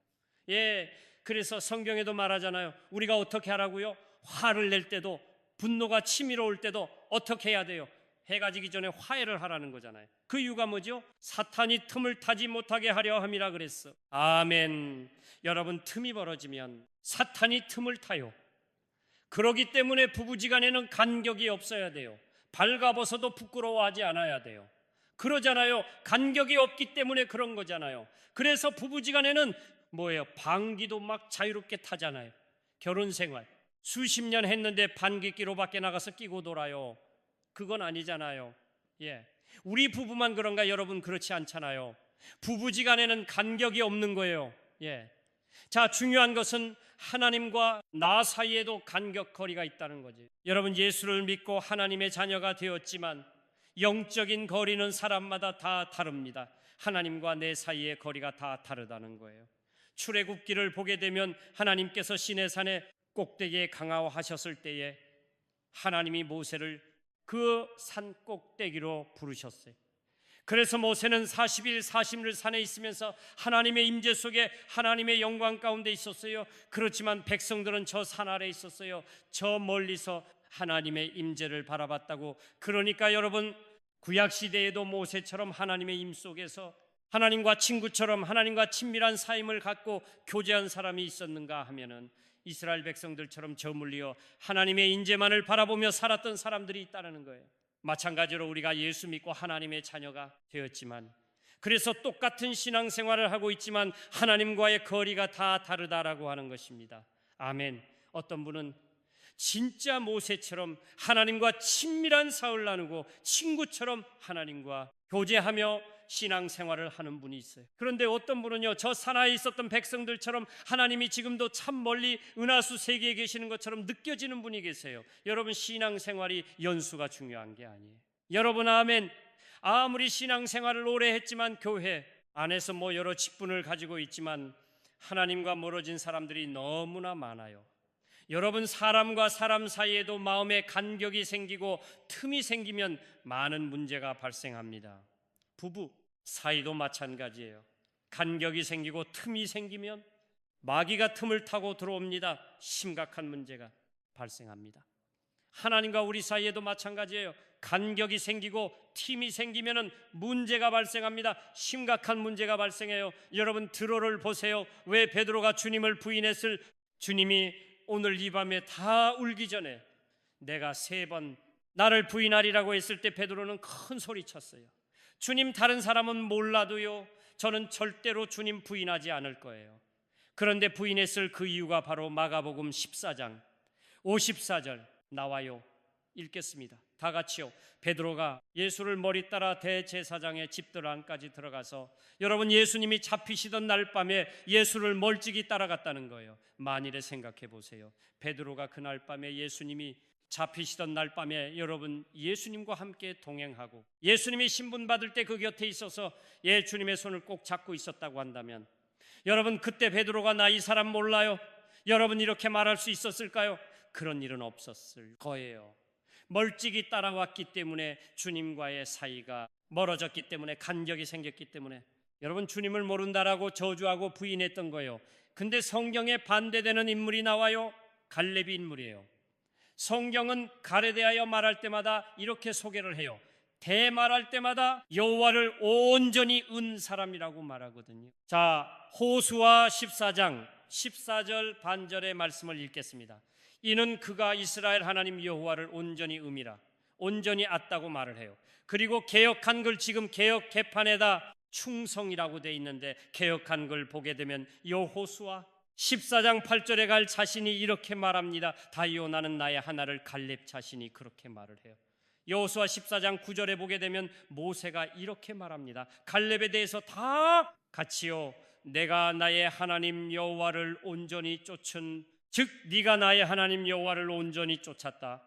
예, 그래서 성경에도 말하잖아요. 우리가 어떻게 하라고요? 화를 낼 때도, 분노가 치밀어 올 때도 어떻게 해야 돼요? 해가 지기 전에 화해를 하라는 거잖아요. 그 이유가 뭐죠? 사탄이 틈을 타지 못하게 하려 함이라 그랬어. 아멘. 여러분, 틈이 벌어지면 사탄이 틈을 타요. 그러기 때문에 부부지간에는 간격이 없어야 돼요. 발가벗어도 부끄러워하지 않아야 돼요. 그러잖아요. 간격이 없기 때문에 그런 거잖아요. 그래서 부부지간에는 뭐예요? 방귀도 막 자유롭게 타잖아요. 결혼생활 수십 년 했는데 반기끼로 밖에 나가서 끼고 돌아요. 그건 아니잖아요. 예, 우리 부부만 그런가? 여러분, 그렇지 않잖아요. 부부지간에는 간격이 없는 거예요. 예, 자, 중요한 것은 하나님과 나 사이에도 간격, 거리가 있다는 거지. 여러분, 예수를 믿고 하나님의 자녀가 되었지만 영적인 거리는 사람마다 다 다릅니다. 하나님과 내 사이의 거리가 다 다르다는 거예요. 출애굽기를 보게 되면 하나님께서 시내산에 꼭대기에 강화하셨을 때에 하나님이 모세를 그 산 꼭대기로 부르셨어요. 그래서 모세는 40일 40일 산에 있으면서 하나님의 임재 속에 하나님의 영광 가운데 있었어요. 그렇지만 백성들은 저 산 아래 있었어요. 저 멀리서 하나님의 임재를 바라봤다고. 그러니까 여러분, 구약시대에도 모세처럼 하나님의 임 속에서 하나님과 친구처럼 하나님과 친밀한 사귐을 갖고 교제한 사람이 있었는가 하면은 이스라엘 백성들처럼 저 멀리어 하나님의 임재만을 바라보며 살았던 사람들이 있다는 거예요. 마찬가지로 우리가 예수 믿고 하나님의 자녀가 되었지만, 그래서 똑같은 신앙생활을 하고 있지만 하나님과의 거리가 다 다르다라고 하는 것입니다. 아멘. 어떤 분은 진짜 모세처럼 하나님과 친밀한 사을 나누고 친구처럼 하나님과 교제하며 신앙생활을 하는 분이 있어요. 그런데 어떤 분은요, 저 산하에 있었던 백성들처럼 하나님이 지금도 참 멀리 은하수 세계에 계시는 것처럼 느껴지는 분이 계세요. 여러분, 신앙생활이 연수가 중요한 게 아니에요. 여러분, 아멘. 아무리 신앙생활을 오래 했지만 교회 안에서 여러 직분을 가지고 있지만 하나님과 멀어진 사람들이 너무나 많아요. 여러분, 사람과 사람 사이에도 마음에 간격이 생기고 틈이 생기면 많은 문제가 발생합니다. 부부 사이도 마찬가지예요. 간격이 생기고 틈이 생기면 마귀가 틈을 타고 들어옵니다. 심각한 문제가 발생합니다. 하나님과 우리 사이에도 마찬가지예요. 간격이 생기고 틈이 생기면 문제가 발생합니다. 심각한 문제가 발생해요. 여러분, 드로를 보세요. 왜 베드로가 주님을 부인했을, 주님이 오늘 이 밤에 다 울기 전에 내가 3번 나를 부인하리라고 했을 때 베드로는 큰 소리 쳤어요. 주님, 다른 사람은 몰라도요, 저는 절대로 주님 부인하지 않을 거예요. 그런데 부인했을 그 이유가 바로 마가복음 14장 54절 나와요. 읽겠습니다. 다 같이요. 베드로가 예수를 머리 따라 대제사장의 집들 안까지 들어가서, 여러분, 예수님이 잡히시던 날 밤에 예수를 멀찍이 따라갔다는 거예요. 만일에 생각해 보세요. 베드로가 그날 밤에 예수님이 잡히시던 날 밤에 여러분, 예수님과 함께 동행하고 예수님이 신분 받을 때 그 곁에 있어서 주님의 손을 꼭 잡고 있었다고 한다면, 여러분, 그때 베드로가 나 이 사람 몰라요, 여러분, 이렇게 말할 수 있었을까요? 그런 일은 없었을 거예요. 멀찍이 따라왔기 때문에, 주님과의 사이가 멀어졌기 때문에, 간격이 생겼기 때문에 여러분, 주님을 모른다라고 저주하고 부인했던 거예요. 근데 성경에 반대되는 인물이 나와요. 갈렙이 인물이에요. 성경은 갈에 대하여 말할 때마다 이렇게 소개를 해요. 대말할 때마다 여호와를 온전히 은 사람이라고 말하거든요. 자, 호수아 14장 14절 반절의 말씀을 읽겠습니다. 이는 그가 이스라엘 하나님 여호와를 온전히 음이라, 온전히 앗다고 말을 해요. 그리고 개역 한글, 지금 개역 개판에다 충성이라고 돼 있는데 개역 한글 보게 되면 여호수아 14장 8절에 갈 자신이 이렇게 말합니다. 다이오, 나는 나의 하나를 갈렙 자신이 그렇게 말을 해요. 여호수아 14장 9절에 보게 되면 모세가 이렇게 말합니다. 갈렙에 대해서 다 같이요. 내가 나의 하나님 여호와를 온전히 쫓은, 즉 네가 나의 하나님 여호와를 온전히 쫓았다.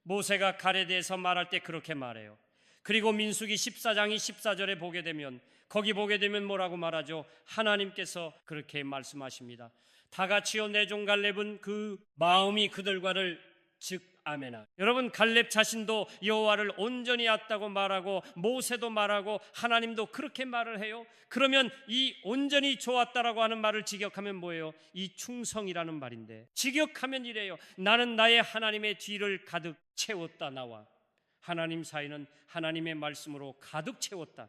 모세가 갈에 대해서 말할 때 그렇게 말해요. 그리고 민수기 14장이 14절에 보게 되면, 거기 보게 되면 뭐라고 말하죠? 하나님께서 그렇게 말씀하십니다. 다 같이요, 내 종 갈렙은 그 마음이 그들과를, 즉 아멘아. 여러분, 갈렙 자신도 여호와를 온전히 앗다고 말하고 모세도 말하고 하나님도 그렇게 말을 해요. 그러면 이 온전히 좋았다라고 하는 말을 직역하면 뭐예요? 이 충성이라는 말인데, 직역하면 이래요. 나는 나의 하나님의 뒤를 가득 채웠다. 나와 하나님 사이는 하나님의 말씀으로 가득 채웠다.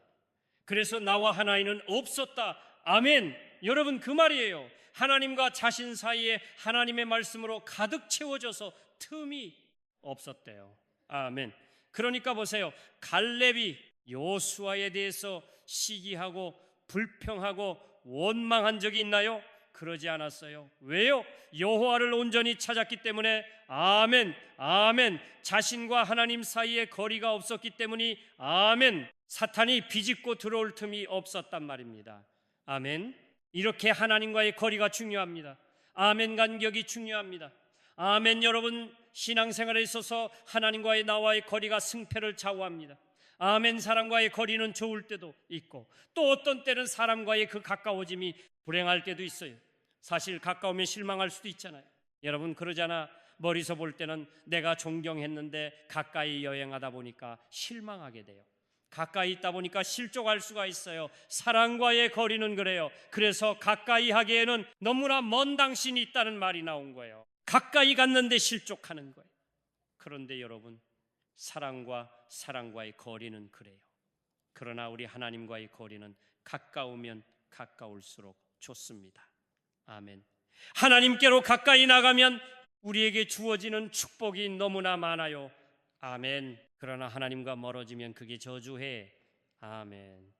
그래서 나와 하나님은 없었다. 아멘. 여러분, 그 말이에요. 하나님과 자신 사이에 하나님의 말씀으로 가득 채워져서 틈이 없었대요. 아멘. 그러니까 보세요. 갈렙이 여호수아에 대해서 시기하고 불평하고 원망한 적이 있나요? 그러지 않았어요. 왜요? 여호와를 온전히 찾았기 때문에. 아멘. 아멘. 자신과 하나님 사이에 거리가 없었기 때문이. 아멘. 사탄이 비집고 들어올 틈이 없었단 말입니다. 아멘. 이렇게 하나님과의 거리가 중요합니다. 아멘. 간격이 중요합니다. 아멘. 여러분, 신앙생활에 있어서 하나님과의 나와의 거리가 승패를 좌우합니다. 아멘. 사람과의 거리는 좋을 때도 있고 또 어떤 때는 사람과의 그 가까워짐이 불행할 때도 있어요. 사실 가까우면 실망할 수도 있잖아요. 여러분, 그러잖아. 멀리서 볼 때는 내가 존경했는데 가까이 여행하다 보니까 실망하게 돼요. 가까이 있다 보니까 실족할 수가 있어요. 사랑과의 거리는 그래요. 그래서 가까이 하기에는 너무나 먼 당신이 있다는 말이 나온 거예요. 가까이 갔는데 실족하는 거예요. 그런데 여러분, 사랑과의 거리는 그래요. 그러나 우리 하나님과의 거리는 가까우면 가까울수록 좋습니다. 아멘. 하나님께로 가까이 나가면 우리에게 주어지는 축복이 너무나 많아요. 아멘. 그러나 하나님과 멀어지면 그게 저주해. 아멘.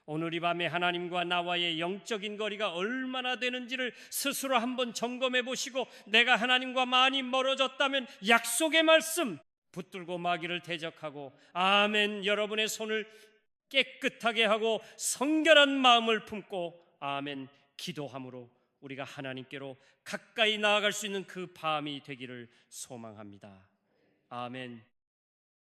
오늘 이 밤에 하나님과 나와의 영적인 거리가 얼마나 되는지를 스스로 한번 점검해 보시고, 내가 하나님과 많이 멀어졌다면 약속의 말씀 붙들고 마귀를 대적하고, 아멘, 여러분의 손을 깨끗하게 하고 성결한 마음을 품고, 아멘, 기도함으로 우리가 하나님께로 가까이 나아갈 수 있는 그 밤이 되기를 소망합니다. 아멘.